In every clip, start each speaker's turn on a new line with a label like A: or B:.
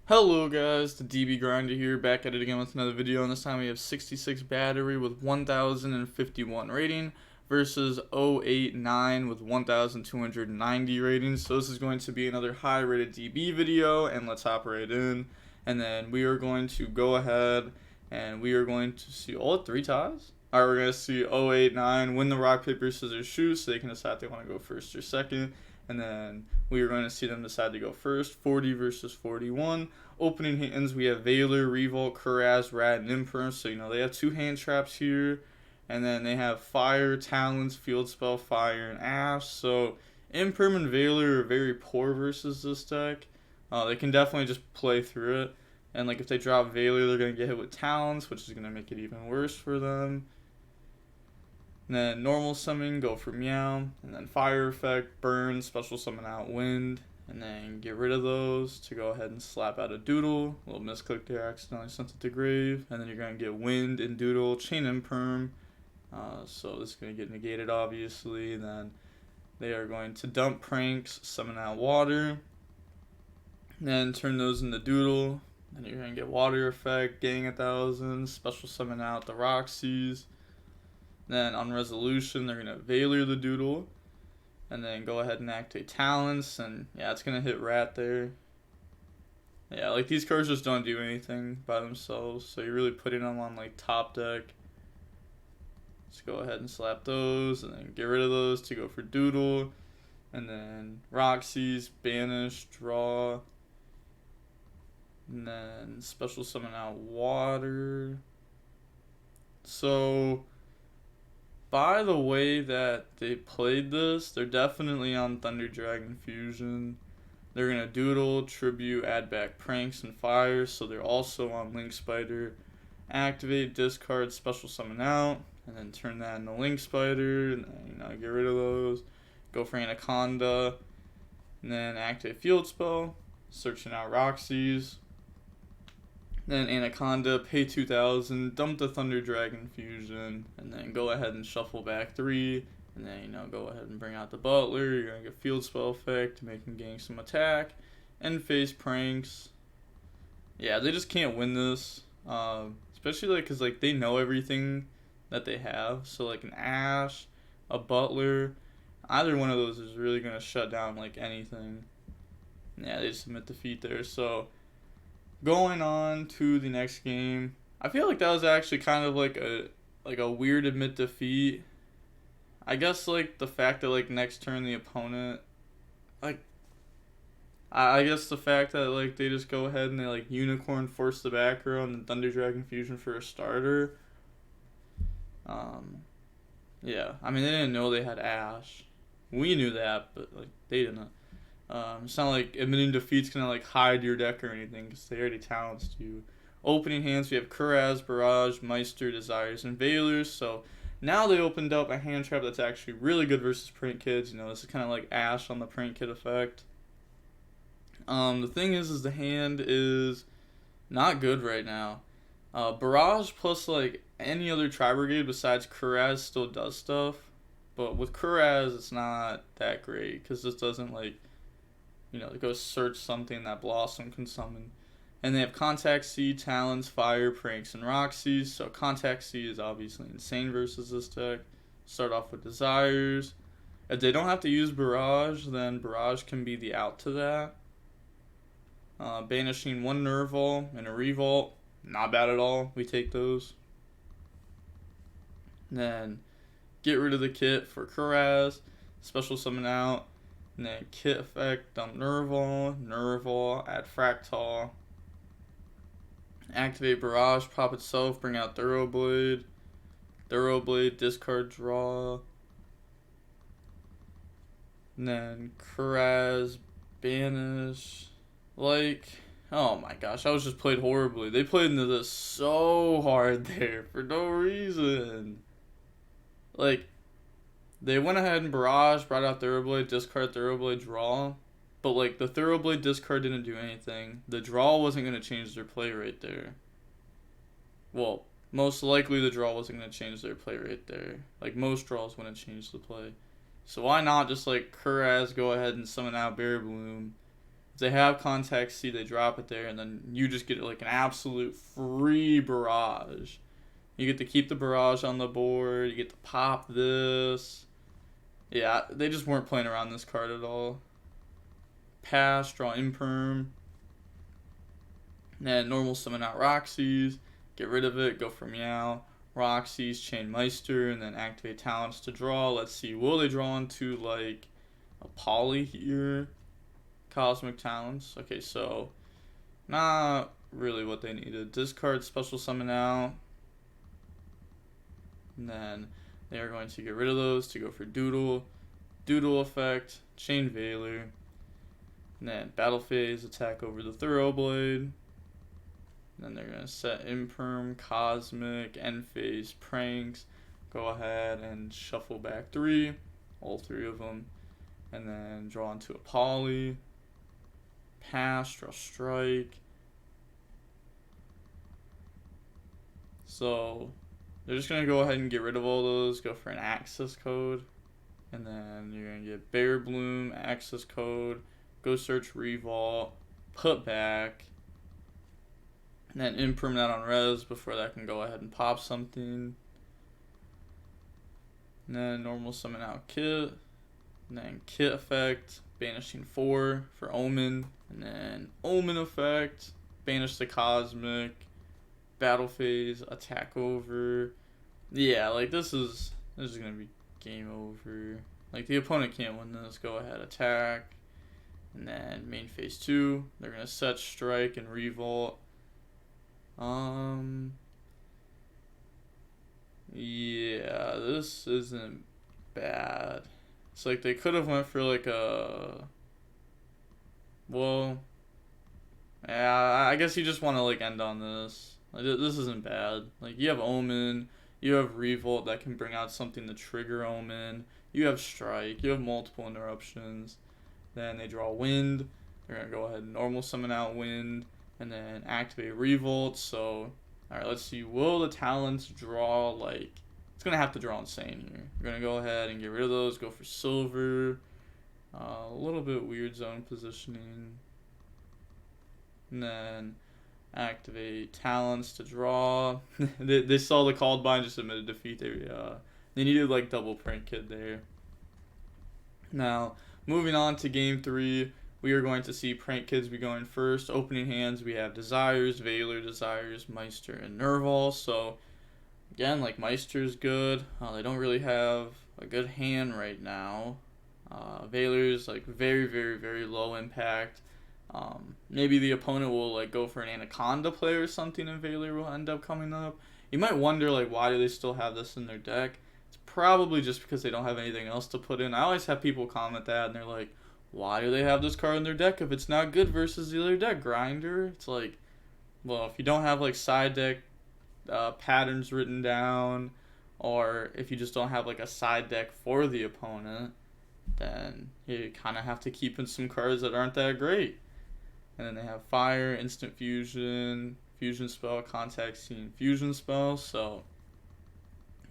A: Hello guys, the DB Grinder here, back at it again with another video, and this time we have 66 battery with 1051 rating versus 089 with 1290 rating. So this is going to be another high rated DB video, and let's hop right in. And then we are going to go ahead and we are going to see all 3 ties. Alright, we're going to see 089 win the rock, paper, scissors, shoot, so they can decide if they want to go first or second. And then we are going to see them decide to go first. 40 versus 41. Opening hands, we have Valor, Revolt, Kuraz, Rat, and Imperm. So, they have 2 hand traps here. And then they have Fire, Talons, Field Spell, Fire, and Ash. So, Imperm and Valor are very poor versus this deck. They can definitely just play through it. And, if they drop Valor, they're going to get hit with Talons, which is going to make it even worse for them. And then normal summon, go for Meow, and then fire effect, burn, special summon out wind, and then get rid of those to go ahead and slap out a doodle. A little misclick there, accidentally sent it to grave. And then you're going to get wind and doodle, chain imperm. So this is going to get negated obviously. And then they are going to dump pranks, summon out water, and then turn those into doodle. And you're going to get water effect, gang 1,000, special summon out the Roxy's. Then on resolution, they're going to Valor the doodle. And then go ahead and activate Talents. And yeah, it's going to hit Rat there. Yeah, these cards just don't do anything by themselves. So you're really putting them on top deck. Let's go ahead and slap those. And then get rid of those to go for doodle. And then Roxy's, banish, draw. And then special summon out water. So by the way that they played this, they're definitely on Thunder Dragon Fusion. They're going to doodle, tribute, add back pranks and fires, so they're also on Link Spider. Activate, discard, special summon out, and then turn that into Link Spider, and then, get rid of those. Go for Anaconda, and then activate Field Spell, searching out Roxy's. Then Anaconda, pay 2,000, dump the Thunder Dragon Fusion, and then go ahead and shuffle back 3, and then, go ahead and bring out the Butler. You're going to get Field Spell effect to make him gain some attack, and face pranks. Yeah, they just can't win this, especially, because, they know everything that they have. So, an Ash, a Butler, either one of those is really going to shut down, anything. Yeah, they just submit defeat there, so going on to the next game, I feel like that was actually kind of a weird admit defeat. I guess the fact that next turn the opponent I guess the fact that they just go ahead and they unicorn force the back row and then Thunder Dragon Fusion for a starter. Yeah, I mean they didn't know they had Ash. We knew that, but they didn't. It's not like admitting defeat's gonna hide your deck or anything, because they already talenced you. Opening hands, we have Kuraz, Barrage, Meister, Desires, and Valors. So now they opened up a hand trap that's actually really good versus Print Kids. This is kind of like Ash on the Print Kid effect. The thing is the hand is not good right now. Barrage plus any other Tri-Brigade besides Kuraz still does stuff, but with Kuraz it's not that great, because this doesn't go search something that Blossom can summon. And they have Contact Seed, Talons, Fire, Pranks, and Roxy's. So Contact Seed is obviously insane versus this deck. Start off with Desires. If they don't have to use Barrage, then Barrage can be the out to that. Banishing 1 Nerval and a Revolt. Not bad at all. We take those. Then get rid of the kit for Kuraz. Special summon out. And then kit effect, dump Nerval, add Fractal. Activate Barrage, pop itself, bring out Thoroughblade. Thoroughblade, discard, draw. And then Kuraz, banish. Oh my gosh, I was just played horribly. They played into this so hard there for no reason. They went ahead and Barrage, brought out Thoroughblade, discard Thoroughblade, draw. But, the Thoroughblade discard didn't do anything. The draw wasn't going to change their play right there. Well, most likely the draw wasn't going to change their play right there. Most draws wouldn't change the play. So why not just, Kuraz, go ahead and summon out Bear Bloom. If they have contact C, they drop it there, and then you just get like an absolute free barrage. You get to keep the barrage on the board. You get to pop this. Yeah, they just weren't playing around this card at all. Pass, draw Imperm. Then normal summon out Roxy's. Get rid of it, go for Meow. Roxy's, Chain Meister, and then activate talents to draw. Let's see, will they draw into like a Poly here? Cosmic Talents. Okay, so not really what they needed. Discard special summon out. And then they are going to get rid of those to go for Doodle. Doodle effect, Chain Veiler. And then Battle Phase, attack over the Thoroughblade. Then they're going to set Imperm, Cosmic, End Phase, Pranks. Go ahead and shuffle back 3. All 3 of them. And then draw into a Poly. Pass, draw Strike. So they're just going to go ahead and get rid of all those. Go for an access code. And then you're going to get Bear Bloom, access code. Go search Revault. Put back. And then imperm that on res before that can go ahead and pop something. And then normal summon out Kit. And then Kit effect, banishing 4 for Omen. And then Omen effect, banish the Cosmic. Battle Phase, attack over. Yeah, like this is gonna be game over. Like the opponent can't win this. Go ahead, attack. And then main phase 2, they're gonna set Strike and Revolt. Yeah, this isn't bad. It's like they could have went for like a, well, yeah, I guess you just want to like end on this. Like this isn't bad. Like you have Omen, you have Revolt that can bring out something to trigger Omen. You have Strike, you have multiple interruptions. Then they draw Wind. They're gonna go ahead and normal summon out Wind. And then activate Revolt. So, alright, let's see. Will the talents draw, like, it's going to have to draw insane here. We're going to go ahead and get rid of those. Go for Silver. A little bit weird zone positioning. And then activate talents to draw. they saw the called bind, just admitted defeat. They needed, like, double Prank Kid there. Now, moving on to game 3. We are going to see Prank Kids be going first. Opening hands, we have Desires, Veiler, Desires, Meister, and Nerval. So, again, like, Meister's good. They don't really have a good hand right now. Veiler's, like, very, very, very low impact. Maybe the opponent will, like, go for an Anaconda play or something, and Veiler will end up coming up. You might wonder, like, why do they still have this in their deck? It's probably just because they don't have anything else to put in. I always have people comment that, and they're like, why do they have this card in their deck if it's not good versus the other deck, Grinder? It's like, well, if you don't have like side deck patterns written down, or if you just don't have like a side deck for the opponent, then you kind of have to keep in some cards that aren't that great. And then they have Fire, Instant Fusion, Fusion Spell, Contact Scene, Fusion Spell. So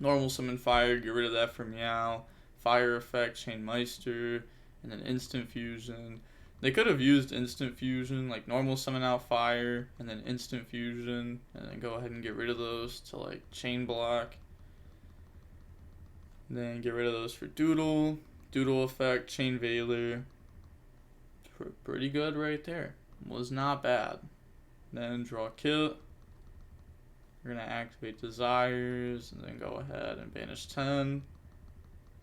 A: normal summon Fire, get rid of that for Meow. Fire effect, Chain Meister. And then Instant Fusion. They could have used Instant Fusion, like normal summon out Fire, and then Instant Fusion, and then go ahead and get rid of those to like Chain Block. And then get rid of those for Doodle. Doodle effect, Chain Veiler. Pretty good right there. Was not bad. Then draw Kit. We're going to activate Desires, and then go ahead and banish 10.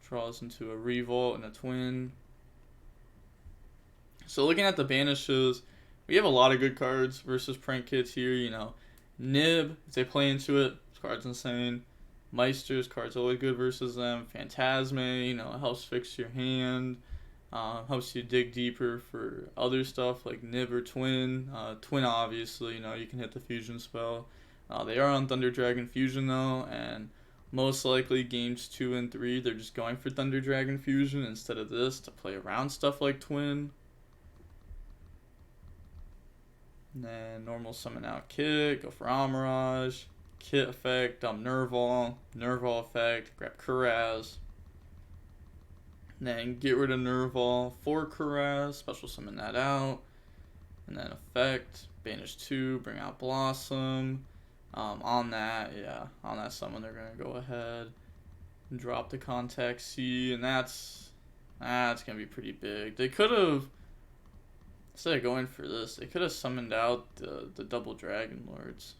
A: Draws into a Revolt and a Twin. So looking at the banishes, we have a lot of good cards versus Prank Kids here. You know, Nib, if they play into it, this card's insane. Meister's card's always good versus them. Phantasme, you know, it helps fix your hand. Helps you dig deeper for other stuff like Nib or Twin. Twin, obviously, you know, you can hit the Fusion spell. They are on Thunder Dragon Fusion, though, and most likely games 2 and 3, they're just going for Thunder Dragon Fusion instead of this to play around stuff like Twin. And then normal summon out Kit, go for Amirage, Kit effect, dump Nerval, Nerval effect, grab Kuraz. And then get rid of Nerval for Kuraz, special summon that out. And then effect, banish 2, bring out Blossom. On that summon, they're gonna go ahead and drop the Contact C, and that's gonna be pretty big. They could have, instead of going for this, they could have summoned out the double Dragon Lords.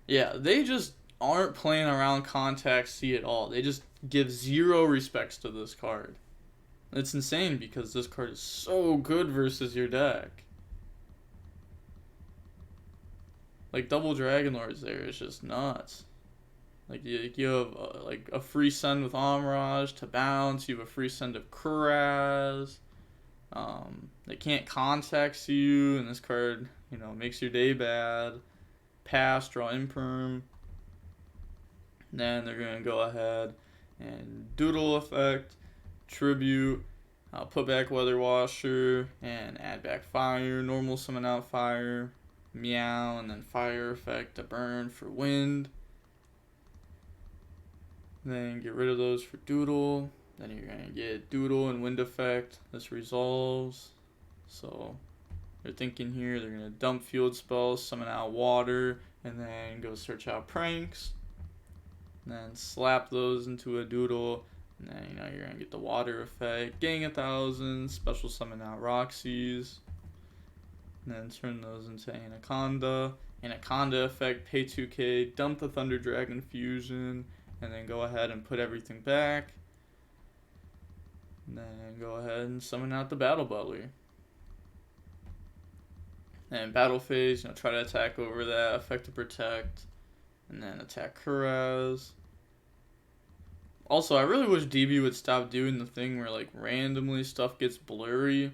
A: Yeah, they just aren't playing around Contact C at all. They just give zero respects to this card. It's insane because this card is so good versus your deck. Like, double Dragon Lords there is just nuts. Like, you have like a free send with Omraj to bounce. You have a free send of Kuraz. They can't Contact you, and this card, you know, makes your day bad. Pass, draw Imperm. Then they're going to go ahead and Doodle effect, Tribute, put back Weather Washer, and add back Fire. Normal summon out Fire. Meow, and then Fire effect to burn for Wind. Then get rid of those for Doodle. Then you're going to get Doodle and Wind effect. This resolves. So they're thinking here they're going to dump field spells, summon out Water, and then go search out Pranks. And then slap those into a Doodle. And then, you know, you're going to get the Water effect. Gang 1,000, special summon out Roxy's. And then turn those into Anaconda. Anaconda effect, pay 2k, dump the Thunder Dragon Fusion, and then go ahead and put everything back. And then go ahead and summon out the Battle Butler. And battle phase, you know, try to attack over that, effect to protect, and then attack Kuraz. Also, I really wish DB would stop doing the thing where, like, randomly stuff gets blurry.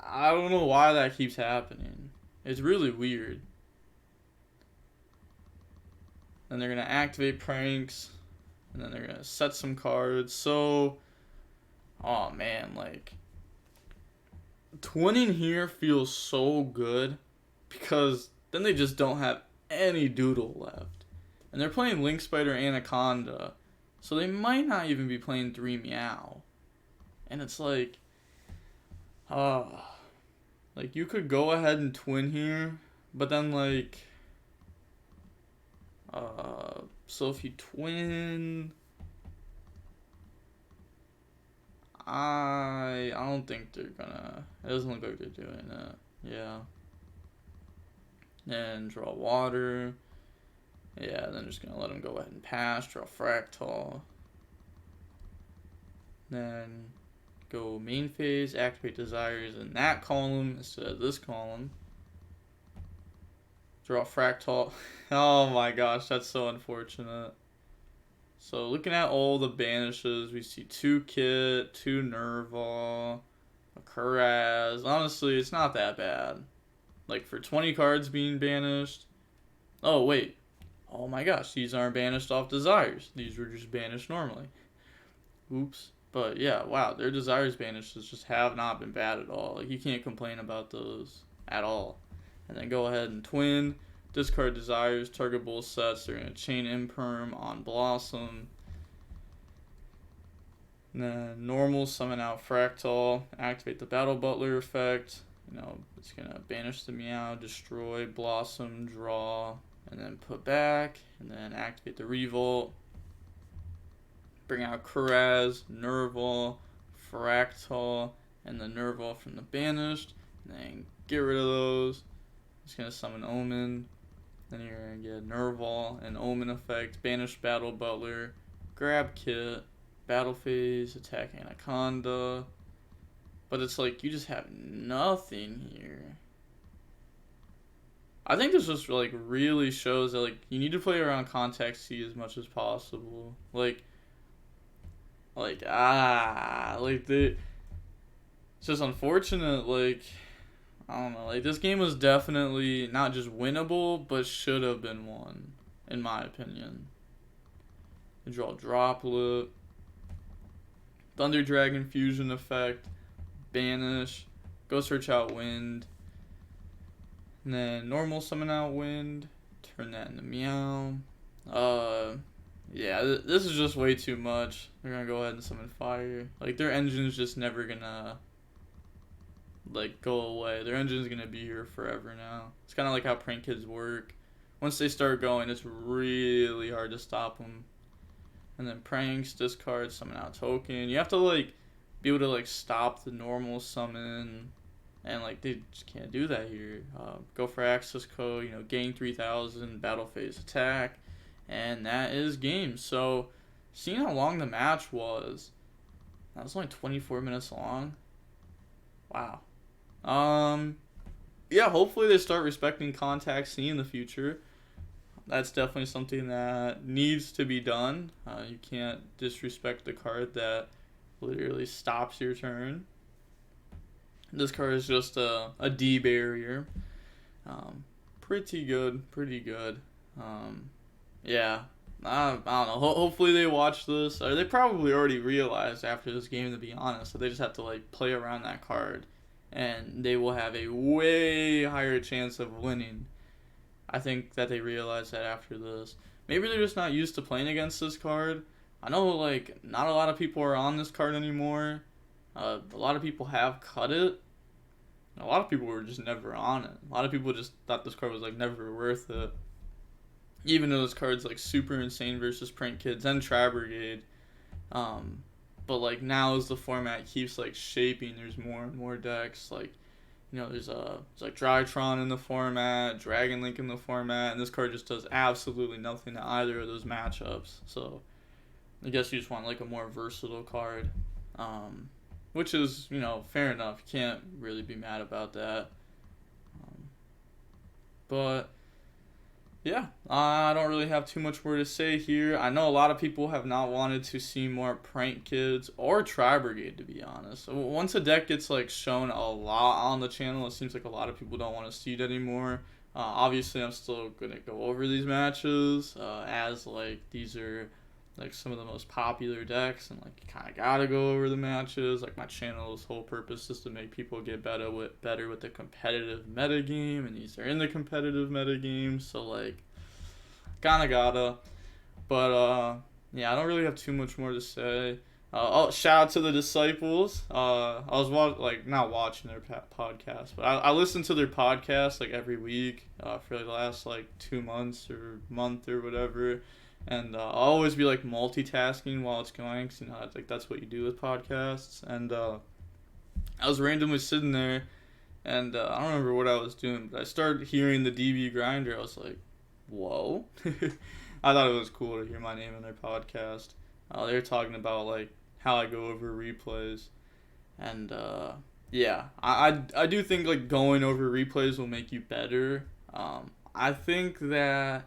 A: I don't know why that keeps happening. It's really weird. Then they're going to activate Pranks. And then they're going to set some cards. So, oh man, like, twinning here feels so good. Because then they just don't have any Doodle left. And they're playing Link Spider Anaconda. So they might not even be playing 3 Meow. And it's like, like, you could go ahead and twin here, but then, like, so if you twin, I don't think they're gonna, it doesn't look like they're doing that, yeah. Then draw Water, yeah, then just gonna let them go ahead and pass, draw Fractal, then go main phase, activate Desires in that column instead of this column. Draw Fractal. Oh my gosh, that's so unfortunate. So looking at all the banishes, we see 2 Kit, 2 Nerval, a Kuraz. Honestly, it's not that bad. Like, for 20 cards being banished. Oh wait. Oh my gosh, these aren't banished off Desires. These were just banished normally. Oops. But yeah, wow, their Desires banishes just have not been bad at all. Like, you can't complain about those at all. And then go ahead and twin, discard Desires, target both sets. They're going to chain Imperm on Blossom. And then normal, summon out Fractal, activate the Battle Butler effect. You know, it's going to banish the Meow, destroy, Blossom, draw, and then put back. And then activate the Revolt. Bring out Kuraz, Nerval, Fractal, and the Nerval from the banished. And then get rid of those. It's going to summon Omen. Then you're going to get Nerval and Omen effect, banish Battle Butler, grab Kit, battle phase, attack Anaconda. But it's like, you just have nothing here. I think this just, like, really shows that, like, you need to play around Contact C as much as possible. Like, it's just unfortunate, like, I don't know, like, this game was definitely not just winnable, but should have been won, in my opinion. You draw Droplet, Thunder Dragon Fusion effect, banish, go search out Wind, and then normal summon out Wind, turn that into Meow. Yeah, this is just way too much. They're gonna go ahead and summon Fire. Like, their engine's just never gonna like go away. Their engine's gonna be here forever now. It's kind of like how prank kids work. Once they start going, it's really hard to stop them. And then pranks, discard, summon out token. You have to like be able to like stop the normal summon, and like they just can't do that here. Go for access code, you know, gain 3,000, battle phase attack, and that is game. So seeing how long the match was, that was only 24 minutes long. Wow. Yeah, hopefully they start respecting contact C in the future. That's definitely something that needs to be done. You can't disrespect the card that literally stops your turn. This card is just a D barrier. Pretty good. Yeah, I don't know. Hopefully they watch this. Or they probably already realized after this game, to be honest, that they just have to like play around that card, and they will have a way higher chance of winning. I think that they realize that after this. Maybe they're just not used to playing against this card. I know like not a lot of people are on this card anymore. A lot of people have cut it. A lot of people were just never on it. A lot of people just thought this card was like never worth it. Even though this card's like super insane versus Prank Kids and Tri-Brigade. But like now as the format keeps like shaping, there's more and more decks. Like, you know, there's like Drytron in the format, Dragon Link in the format, and this card just does absolutely nothing to either of those matchups. So I guess you just want like a more versatile card, which is, you know, fair enough. You can't really be mad about that. But yeah, I don't really have too much more to say here. I know a lot of people have not wanted to see more Prank Kids or Tri-Brigade, to be honest. Once a deck gets like shown a lot on the channel, it seems like a lot of people don't want to see it anymore. Obviously, I'm still going to go over these matches as like these are like some of the most popular decks, and like you kind of got to go over the matches. Like my channel's whole purpose is to make people get better with the competitive metagame, and these are in the competitive metagame, so like kind of gotta. But yeah, I don't really have too much more to say. Oh, shout out to the Disciples. I was not watching their podcast, but I listen to their podcast like every week for the last like 2 months or month or whatever. And I'll always be like multitasking while it's going, because you know like that's what you do with podcasts. And I was randomly sitting there, and I don't remember what I was doing, but I started hearing the DB grinder. I was like, whoa. I thought it was cool to hear my name in their podcast. They were talking about like how I go over replays, and yeah, I do think like going over replays will make you better. I think that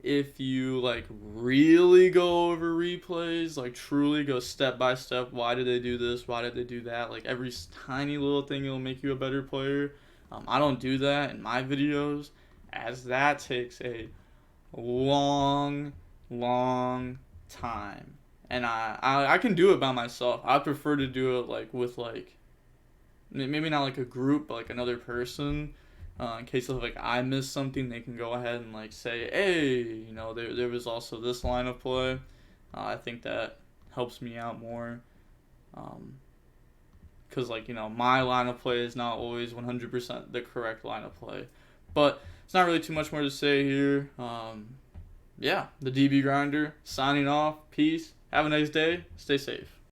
A: if you like really go over replays, like truly go step by step, why did they do this, why did they do that, like every tiny little thing, will make you a better player. I don't do that in my videos, as that takes a long time, and I can do it by myself. I prefer to do it like with like maybe not like a group, but like another person. In case of like I miss something, they can go ahead and like say, hey, you know, there was also this line of play. I think that helps me out more, because like, you know, my line of play is not always 100% the correct line of play. But it's not really too much more to say here. Yeah, the DB Grinder signing off. Peace. Have a nice day. Stay safe.